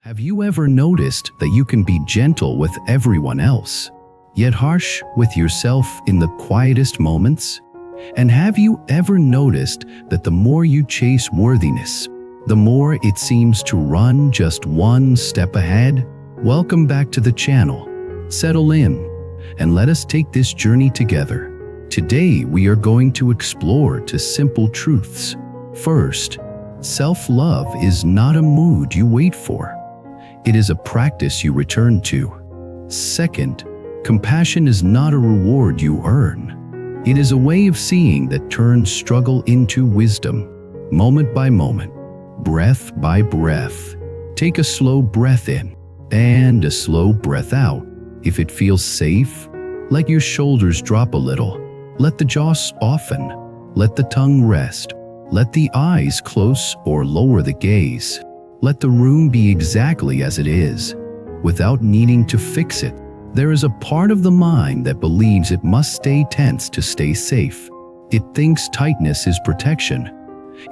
Have you ever noticed that you can be gentle with everyone else, yet harsh with yourself in the quietest moments? And have you ever noticed that the more you chase worthiness, the more it seems to run just one step ahead? Welcome back to the channel. Settle in, and let us take this journey together. Today we are going to explore two simple truths. First, self-love is not a mood you wait for. It is a practice you return to. Second, compassion is not a reward you earn. It is a way of seeing that turns struggle into wisdom, moment by moment, breath by breath. Take a slow breath in and a slow breath out. If it feels safe, let your shoulders drop a little. Let the jaw soften. Let the tongue rest. Let the eyes close or lower the gaze. Let the room be exactly as it is, without needing to fix it. There is a part of the mind that believes it must stay tense to stay safe. It thinks tightness is protection.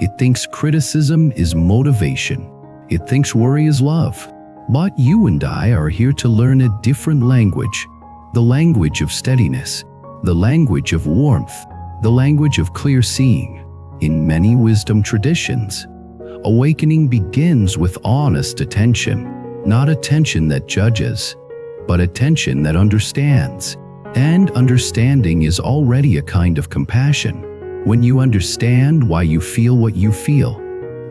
It thinks criticism is motivation. It thinks worry is love. But you and I are here to learn a different language. The language of steadiness. The language of warmth. The language of clear seeing. In many wisdom traditions, awakening begins with honest attention, not attention that judges, but attention that understands. And understanding is already a kind of compassion. When you understand why you feel what you feel,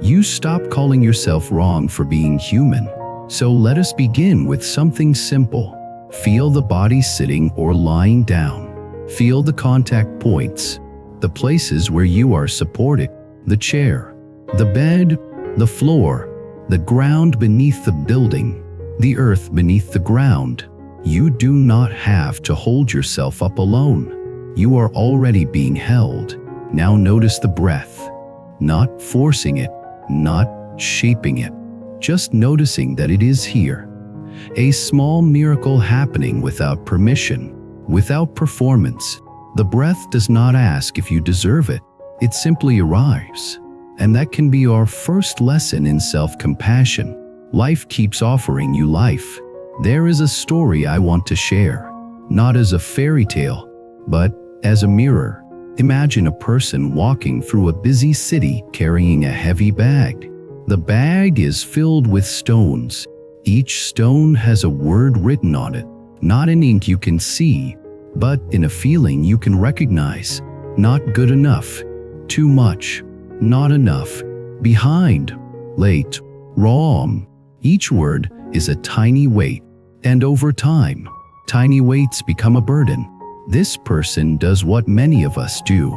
you stop calling yourself wrong for being human. So let us begin with something simple. Feel the body sitting or lying down. Feel the contact points, the places where you are supported, the chair, the bed, the floor, the ground beneath the building, the earth beneath the ground. You do not have to hold yourself up alone. You are already being held. Now notice the breath, not forcing it, not shaping it, just noticing that it is here. A small miracle happening without permission, without performance. The breath does not ask if you deserve it. It simply arrives. And that can be our first lesson in self-compassion. Life keeps offering you life. There is a story I want to share, not as a fairy tale, but as a mirror. Imagine a person walking through a busy city carrying a heavy bag. The bag is filled with stones. Each stone has a word written on it, not in ink you can see, but in a feeling you can recognize. Not good enough, too much, not enough, behind, late, wrong. Each word is a tiny weight, and over time, tiny weights become a burden. This person does what many of us do.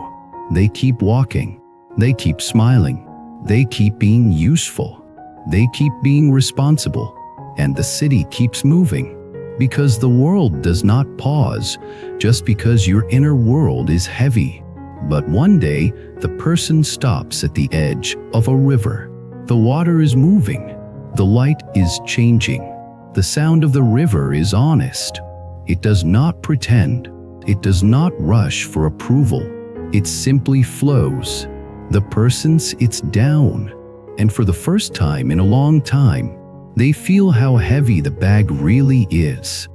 They keep walking, they keep smiling, they keep being useful, they keep being responsible, and the city keeps moving. Because the world does not pause just because your inner world is heavy. But one day, the person stops at the edge of a river. The water is moving. The light is changing. The sound of the river is honest. It does not pretend. It does not rush for approval. It simply flows. The person sits down, and for the first time in a long time, they feel how heavy the bag really is.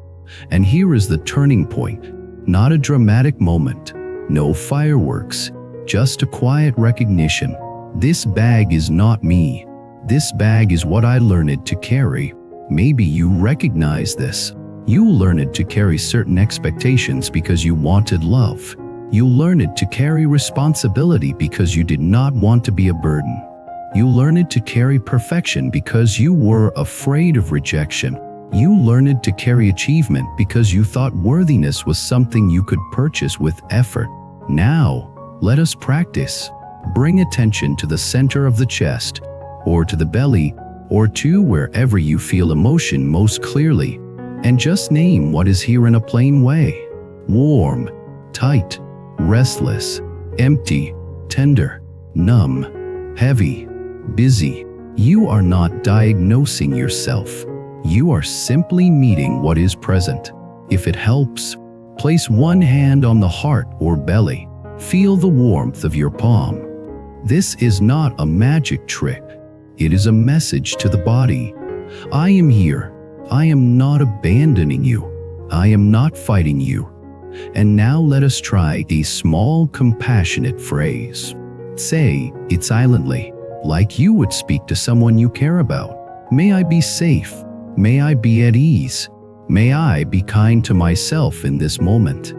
And here is the turning point. Not a dramatic moment. No fireworks. Just a quiet recognition. This bag is not me. This bag is what I learned to carry. Maybe you recognize this. You learned to carry certain expectations because you wanted love. You learned to carry responsibility because you did not want to be a burden. You learned to carry perfection because you were afraid of rejection. You learned to carry achievement because you thought worthiness was something you could purchase with effort. Now, let us practice. Bring attention to the center of the chest, or to the belly, or to wherever you feel emotion most clearly, and just name what is here in a plain way. Warm, tight, restless, empty, tender, numb, heavy, busy. You are not diagnosing yourself. You are simply meeting what is present. If it helps, place one hand on the heart or belly. Feel the warmth of your palm. This is not a magic trick. It is a message to the body. I am here. I am not abandoning you. I am not fighting you. And now let us try a small compassionate phrase. Say it silently, like you would speak to someone you care about. May I be safe. May I be at ease. May I be kind to myself in this moment.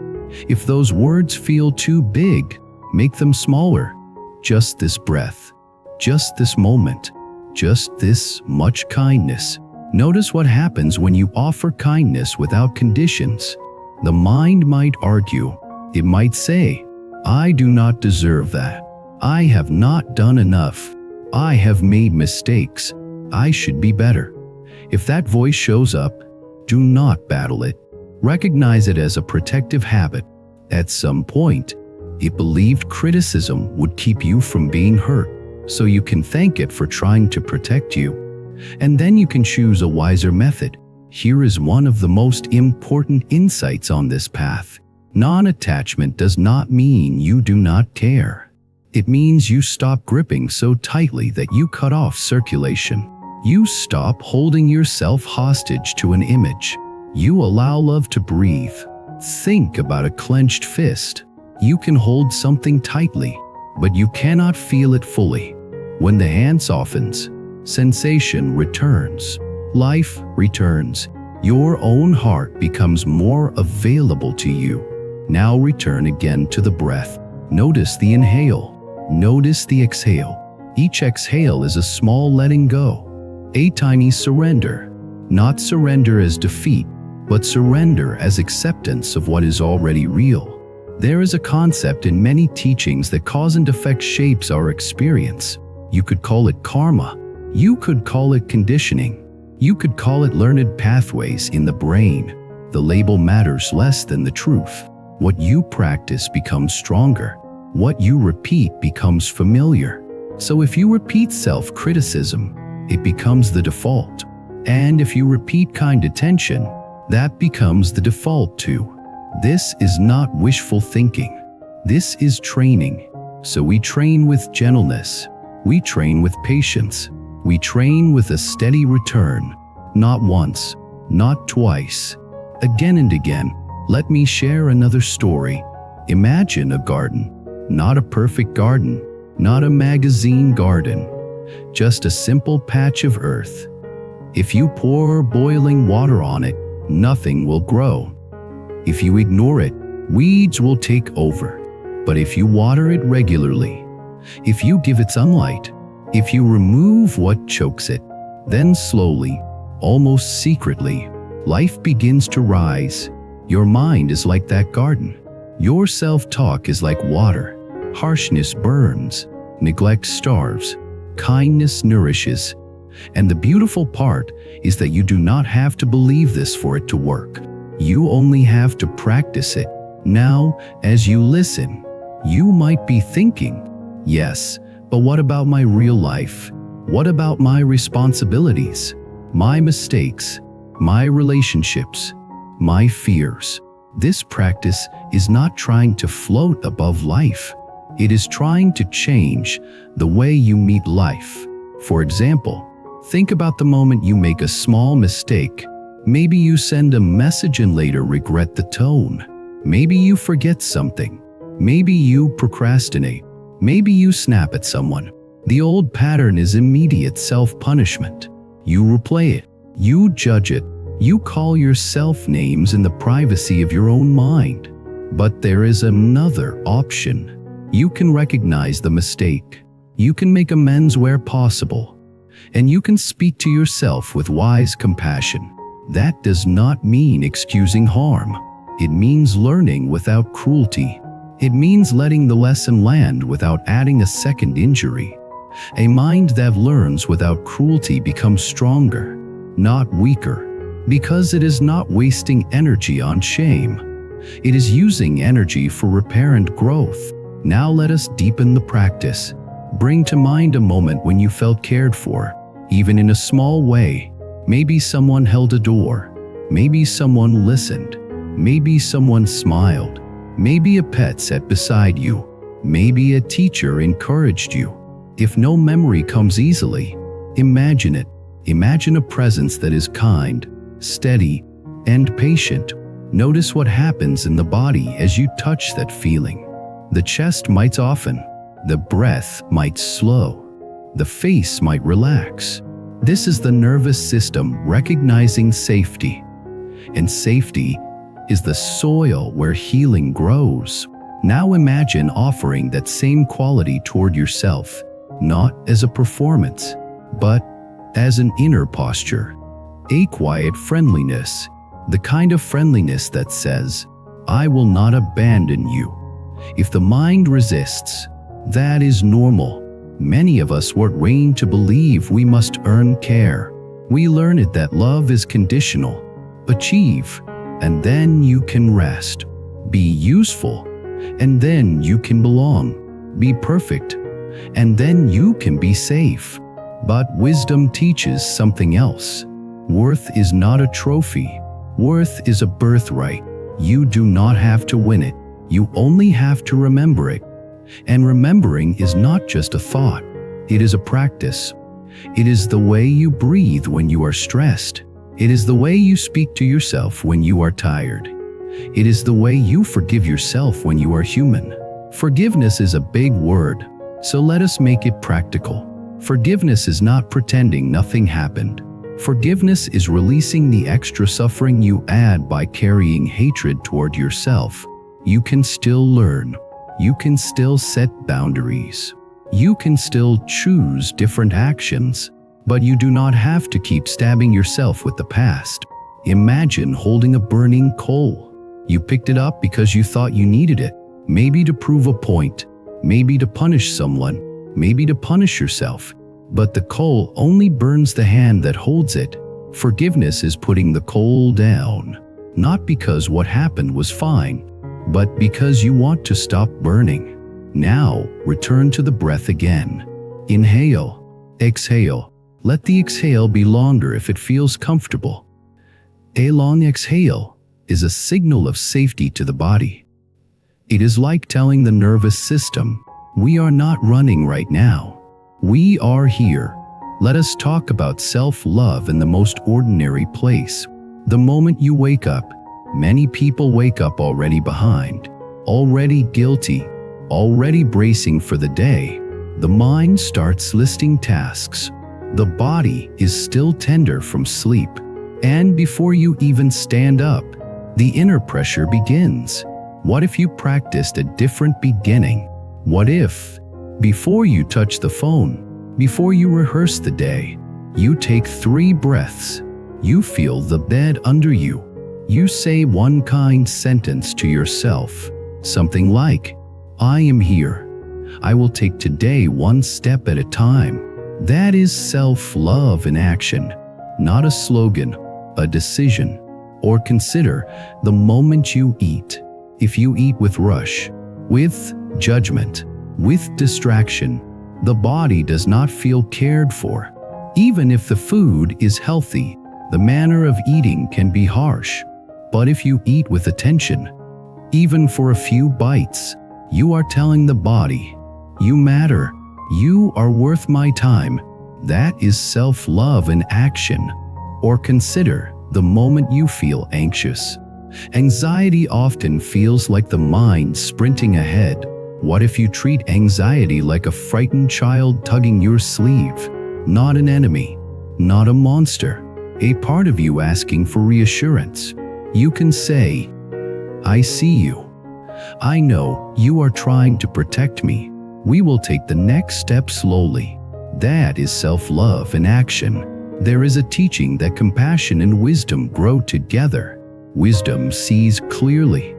If those words feel too big, make them smaller. Just this breath, just this moment, just this much kindness. Notice what happens when you offer kindness without conditions. The mind might argue. It might say, I do not deserve that. I have not done enough. I have made mistakes. I should be better. If that voice shows up, do not battle it. Recognize it as a protective habit. At some point, it believed criticism would keep you from being hurt, so you can thank it for trying to protect you. And then you can choose a wiser method. Here is one of the most important insights on this path. Non-attachment does not mean you do not care. It means you stop gripping so tightly that you cut off circulation. You stop holding yourself hostage to an image. You allow love to breathe. Think about a clenched fist. You can hold something tightly, but you cannot feel it fully. When the hand softens, sensation returns. Life returns. Your own heart becomes more available to you. Now return again to the breath. Notice the inhale. Notice the exhale. Each exhale is a small letting go. A tiny surrender. Not surrender as defeat, but surrender as acceptance of what is already real. There is a concept in many teachings that cause and effect shapes our experience. You could call it karma. You could call it conditioning. You could call it learned pathways in the brain. The label matters less than the truth. What you practice becomes stronger. What you repeat becomes familiar. So if you repeat self-criticism, it becomes the default. And if you repeat kind attention, that becomes the default too. This is not wishful thinking. This is training. So we train with gentleness. We train with patience. We train with a steady return. Not once, not twice, again and again. Let me share another story. Imagine a garden. Not a perfect garden, not a magazine garden, just a simple patch of earth. If you pour boiling water on it, nothing will grow. If you ignore it, weeds will take over. But if you water it regularly, if you give it sunlight, if you remove what chokes it, then slowly, almost secretly, life begins to rise. Your mind is like that garden. Your self-talk is like water. Harshness burns, neglect starves, kindness nourishes. And the beautiful part is that you do not have to believe this for it to work. You only have to practice it. Now, as you listen, you might be thinking, yes, but what about my real life? What about my responsibilities, my mistakes, my relationships, my fears? This practice is not trying to float above life. It is trying to change the way you meet life. For example, think about the moment you make a small mistake. Maybe you send a message and later regret the tone. Maybe you forget something. Maybe you procrastinate. Maybe you snap at someone. The old pattern is immediate self-punishment. You replay it. You judge it. You call yourself names in the privacy of your own mind. But there is another option. You can recognize the mistake. You can make amends where possible. And you can speak to yourself with wise compassion. That does not mean excusing harm. It means learning without cruelty. It means letting the lesson land without adding a second injury. A mind that learns without cruelty becomes stronger, not weaker, because it is not wasting energy on shame. It is using energy for repair and growth. Now let us deepen the practice. Bring to mind a moment when you felt cared for, even in a small way. Maybe someone held a door. Maybe someone listened. Maybe someone smiled. Maybe a pet sat beside you. Maybe a teacher encouraged you. If no memory comes easily, imagine it. Imagine a presence that is kind, steady, and patient. Notice what happens in the body as you touch that feeling. The chest might soften, the breath might slow, the face might relax. This is the nervous system recognizing safety. And safety is the soil where healing grows. Now imagine offering that same quality toward yourself, not as a performance, but as an inner posture. A quiet friendliness, the kind of friendliness that says, "I will not abandon you." If the mind resists, that is normal. Many of us were trained to believe we must earn care. We learned that love is conditional. Achieve, and then you can rest. Be useful, and then you can belong. Be perfect, and then you can be safe. But wisdom teaches something else. Worth is not a trophy. Worth is a birthright. You do not have to win it. You only have to remember it. And remembering is not just a thought. It is a practice. It is the way you breathe when you are stressed. It is the way you speak to yourself when you are tired. It is the way you forgive yourself when you are human. Forgiveness is a big word, so let us make it practical. Forgiveness is not pretending nothing happened. Forgiveness is releasing the extra suffering you add by carrying hatred toward yourself. You can still learn. You can still set boundaries. You can still choose different actions, but you do not have to keep stabbing yourself with the past. Imagine holding a burning coal. You picked it up because you thought you needed it, maybe to prove a point, maybe to punish someone, maybe to punish yourself. But the coal only burns the hand that holds it. Forgiveness is putting the coal down, not because what happened was fine, but because you want to stop burning. Now, return to the breath again. Inhale, exhale. Let the exhale be longer if it feels comfortable. A long exhale is a signal of safety to the body. It is like telling the nervous system, "We are not running right now. We are here." Let us talk about self-love in the most ordinary place. The moment you wake up, many people wake up already behind, already guilty, already bracing for the day. The mind starts listing tasks. The body is still tender from sleep. And before you even stand up, the inner pressure begins. What if you practiced a different beginning? What if, before you touch the phone, before you rehearse the day, you take 3 breaths, you feel the bed under you, you say one kind sentence to yourself, something like, "I am here. I will take today one step at a time." That is self-love in action, not a slogan, a decision. Or consider the moment you eat. If you eat with rush, with judgment, with distraction, the body does not feel cared for. Even if the food is healthy, the manner of eating can be harsh. But if you eat with attention, even for a few bites, you are telling the body, "You matter. You are worth my time." That is self-love in action. Or consider the moment you feel anxious. Anxiety often feels like the mind sprinting ahead. What if you treat anxiety like a frightened child tugging your sleeve? Not an enemy, not a monster, a part of you asking for reassurance. You can say, "I see you. I know you are trying to protect me. We will take the next step slowly." That is self-love in action. There is a teaching that compassion and wisdom grow together. Wisdom sees clearly.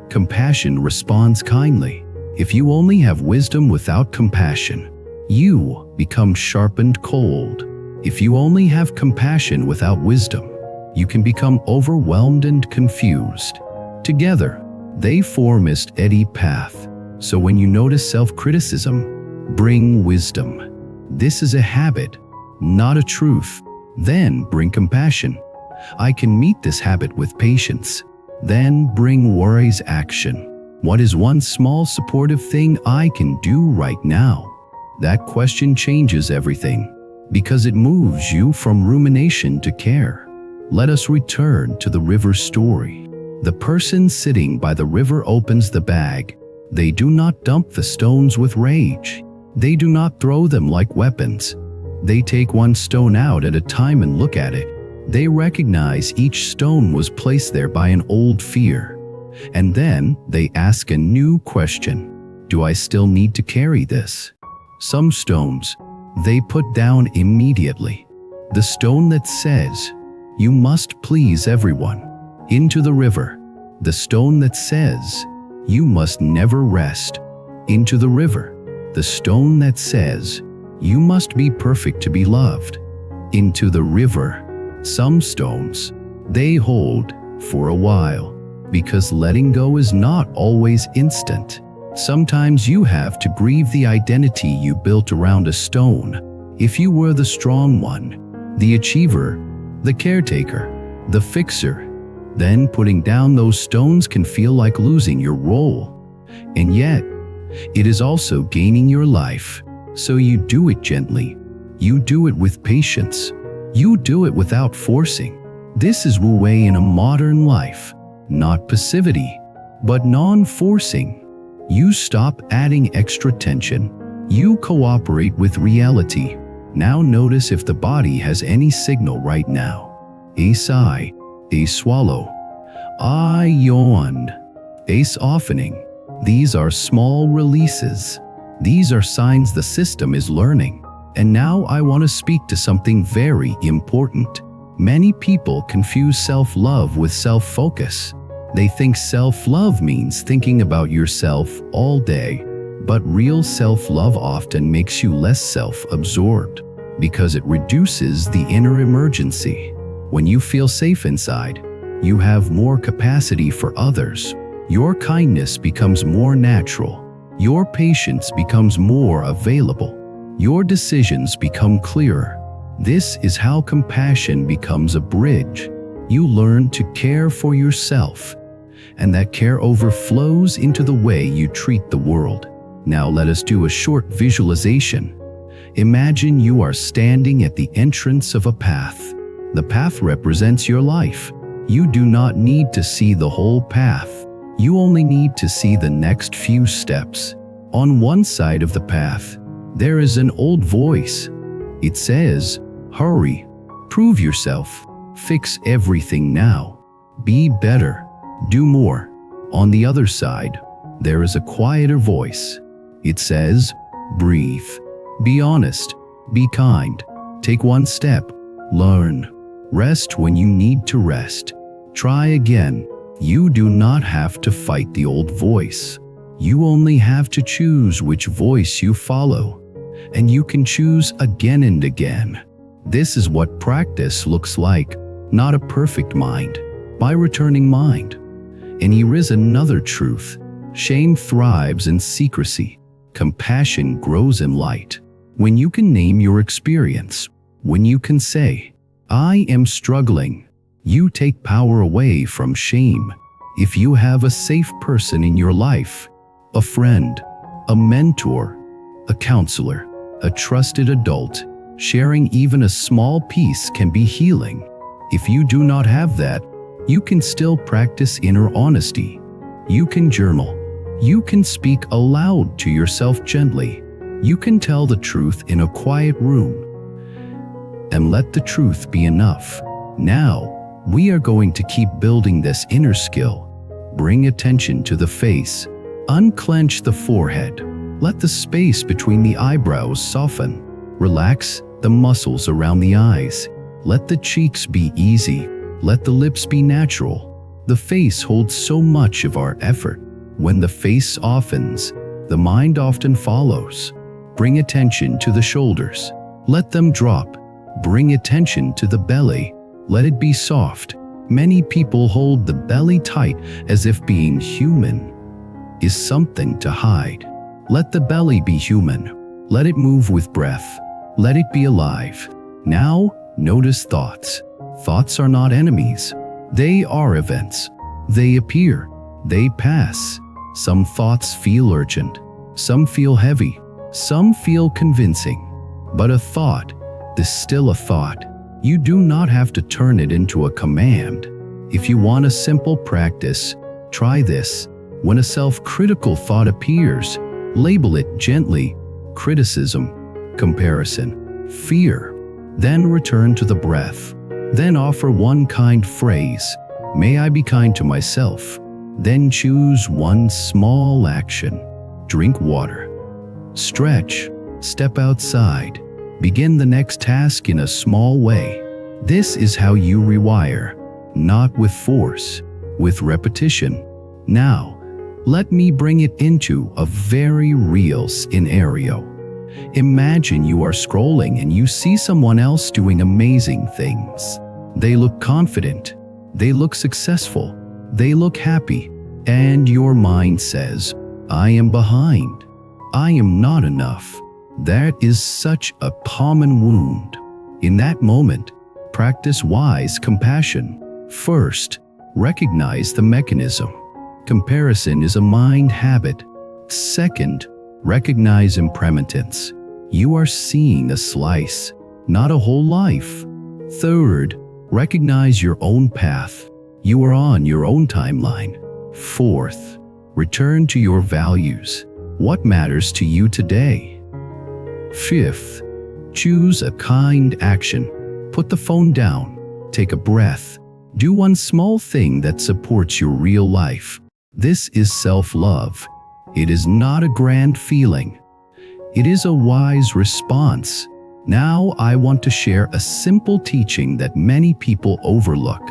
Compassion responds kindly. If you only have wisdom without compassion, you become sharpened cold. If you only have compassion without wisdom, you can become overwhelmed and confused. Together, they form a steady path. So when you notice self-criticism, bring wisdom. This is a habit, not a truth. Then bring compassion. I can meet this habit with patience. Then bring worries action. What is one small supportive thing I can do right now? That question changes everything. because it moves you from rumination to care. Let us return to the river story. The person sitting by the river opens the bag. They do not dump the stones with rage. They do not throw them like weapons. They take one stone out at a time and look at it. They recognize each stone was placed there by an old fear. And then they ask a new question. Do I still need to carry this? Some stones they put down immediately. The stone that says, you must please everyone, into the river. The stone that says, you must never rest, into the river. The stone that says, you must be perfect to be loved, into the river. Some stones, they hold for a while, because letting go is not always instant. Sometimes you have to grieve the identity you built around a stone. If you were the strong one, the achiever, the caretaker, the fixer, then putting down those stones can feel like losing your role. And yet, it is also gaining your life. So you do it gently. You do it with patience. You do it without forcing. This is Wu Wei in a modern life. Not passivity, but non-forcing. You stop adding extra tension. You cooperate with reality. Now notice if the body has any signal right now. A sigh, a swallow, a yawn, a softening. These are small releases. These are signs the system is learning. And now I want to speak to something very important. Many people confuse self-love with self-focus. They think self-love means thinking about yourself all day, but real self-love often makes you less self-absorbed because it reduces the inner emergency. When you feel safe inside, you have more capacity for others. Your kindness becomes more natural. Your patience becomes more available. Your decisions become clearer. This is how compassion becomes a bridge. You learn to care for yourself, and that care overflows into the way you treat the world. Now let us do a short visualization. Imagine you are standing at the entrance of a path. The path represents your life. You do not need to see the whole path. You only need to see the next few steps. On one side of the path, there is an old voice. It says, hurry, prove yourself, fix everything now, be better, do more. On the other side, there is a quieter voice. It says, breathe, be honest, be kind, take one step, learn, rest when you need to rest, try again. You do not have to fight the old voice. You only have to choose which voice you follow, and you can choose again and again. This is what practice looks like, not a perfect mind, by returning mind. And here is another truth. Shame thrives in secrecy. Compassion grows in light. When you can name your experience, when you can say, I am struggling, you take power away from shame. If you have a safe person in your life, a friend, a mentor, a counselor, a trusted adult, sharing even a small piece can be healing. If you do not have that, you can still practice inner honesty. You can journal. You can speak aloud to yourself gently. You can tell the truth in a quiet room. And let the truth be enough. Now, we are going to keep building this inner skill. Bring attention to the face. Unclench the forehead. Let the space between the eyebrows soften. Relax the muscles around the eyes. Let the cheeks be easy. Let the lips be natural. The face holds so much of our effort. When the face softens, the mind often follows. Bring attention to the shoulders. Let them drop. Bring attention to the belly. Let it be soft. Many people hold the belly tight as if being human is something to hide. Let the belly be human. Let it move with breath. Let it be alive. Now, notice thoughts. Thoughts are not enemies. They are events. They appear. They pass. Some thoughts feel urgent. Some feel heavy. Some feel convincing. But a thought, distill a thought. You do not have to turn it into a command. If you want a simple practice, try this. When a self-critical thought appears, label it gently: criticism, comparison, fear. Then return to the breath. Then offer one kind phrase: may I be kind to myself. Then choose one small action. Drink water. Stretch. Step outside. Begin the next task in a small way. This is how you rewire, not with force, with repetition. Now, let me bring it into a very real scenario. Imagine you are scrolling and you see someone else doing amazing things. They look confident, they look successful, they look happy, and your mind says, I am behind. I am not enough. That is such a common wound. In that moment, practice wise compassion. First, recognize the mechanism. Comparison is a mind habit. Second, recognize impermanence. You are seeing a slice, not a whole life. Third, recognize your own path. You are on your own timeline. Fourth, return to your values. What matters to you today? Fifth, choose a kind action. Put the phone down. Take a breath. Do one small thing that supports your real life. This is self-love. It is not a grand feeling. It is a wise response. Now I want to share a simple teaching that many people overlook.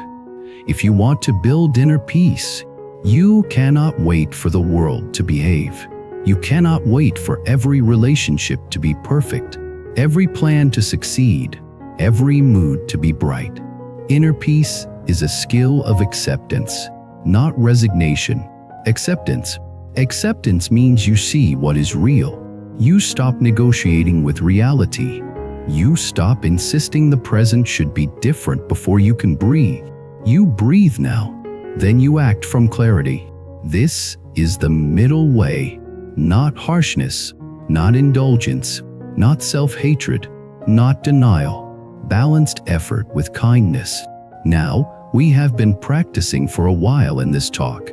If you want to build inner peace, you cannot wait for the world to behave. You cannot wait for every relationship to be perfect, every plan to succeed, every mood to be bright. Inner peace is a skill of acceptance, not resignation. Acceptance. Acceptance means you see what is real. You stop negotiating with reality. You stop insisting the present should be different before you can breathe. You breathe now, then you act from clarity. This is the middle way. Not harshness, not indulgence, not self-hatred, not denial. Balanced effort with kindness. Now, we have been practicing for a while in this talk,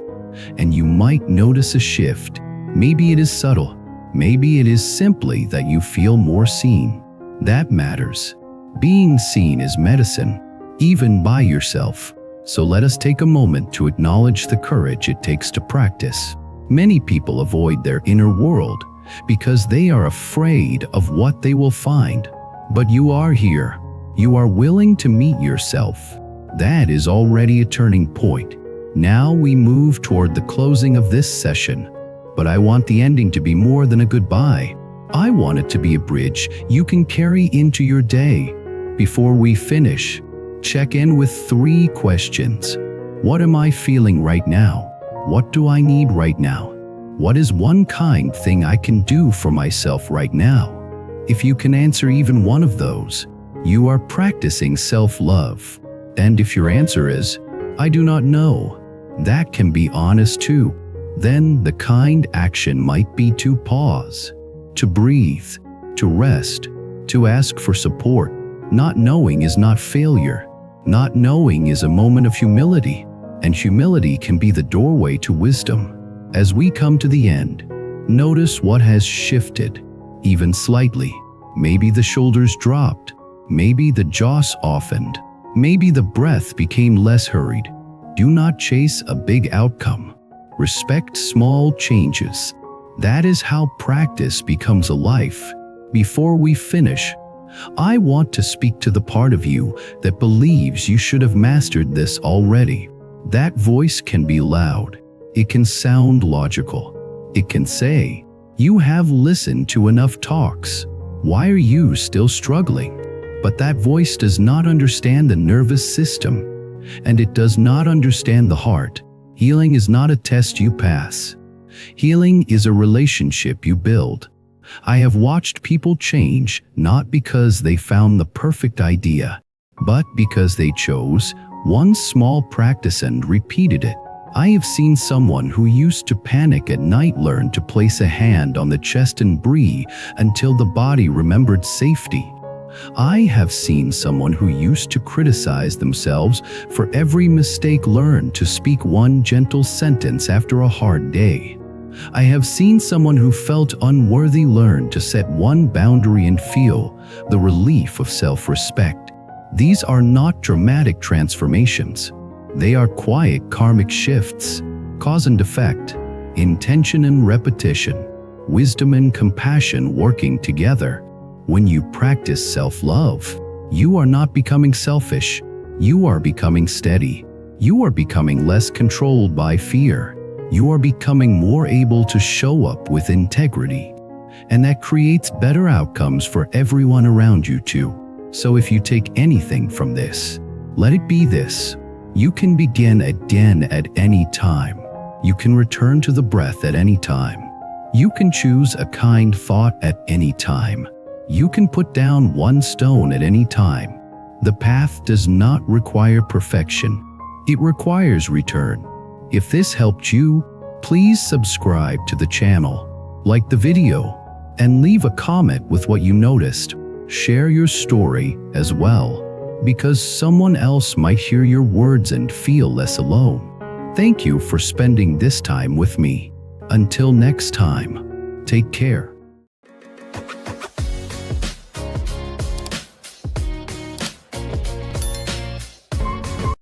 and you might notice a shift. Maybe it is subtle. Maybe it is simply that you feel more seen. That matters. Being seen is medicine, even by yourself. So let us take a moment to acknowledge the courage it takes to practice. Many people avoid their inner world because they are afraid of what they will find. But you are here. You are willing to meet yourself. That is already a turning point. Now we move toward the closing of this session. But I want the ending to be more than a goodbye. I want it to be a bridge you can carry into your day. Before we finish, check in with 3 questions. What am I feeling right now? What do I need right now? What is one kind thing I can do for myself right now? If you can answer even one of those, you are practicing self-love. And if your answer is, I do not know, that can be honest too. Then the kind action might be to pause, to breathe, to rest, to ask for support. Not knowing is not failure. Not knowing is a moment of humility. And humility can be the doorway to wisdom. As we come to the end, notice what has shifted, even slightly. Maybe the shoulders dropped, maybe the jaw softened, maybe the breath became less hurried. Do not chase a big outcome. Respect small changes. That is how practice becomes a life. Before we finish, I want to speak to the part of you that believes you should have mastered this already. That voice can be loud. It can sound logical. It can say, you have listened to enough talks. Why are you still struggling? But that voice does not understand the nervous system, and it does not understand the heart. Healing is not a test you pass. Healing is a relationship you build. I have watched people change not because they found the perfect idea, but because they chose one small practice and repeated it. I have seen someone who used to panic at night learn to place a hand on the chest and breathe until the body remembered safety. I have seen someone who used to criticize themselves for every mistake learn to speak one gentle sentence after a hard day. I have seen someone who felt unworthy learn to set one boundary and feel the relief of self-respect. These are not dramatic transformations. They are quiet karmic shifts, cause and effect, intention and repetition, wisdom and compassion working together. When you practice self-love, you are not becoming selfish. You are becoming steady. You are becoming less controlled by fear. You are becoming more able to show up with integrity. And that creates better outcomes for everyone around you too. So if you take anything from this, let it be this. You can begin again at any time. You can return to the breath at any time. You can choose a kind thought at any time. You can put down one stone at any time. The path does not require perfection. It requires return. If this helped you, please subscribe to the channel, like the video, and leave a comment with what you noticed. Share your story as well, because someone else might hear your words and feel less alone. Thank you for spending this time with me. Until next time, take care.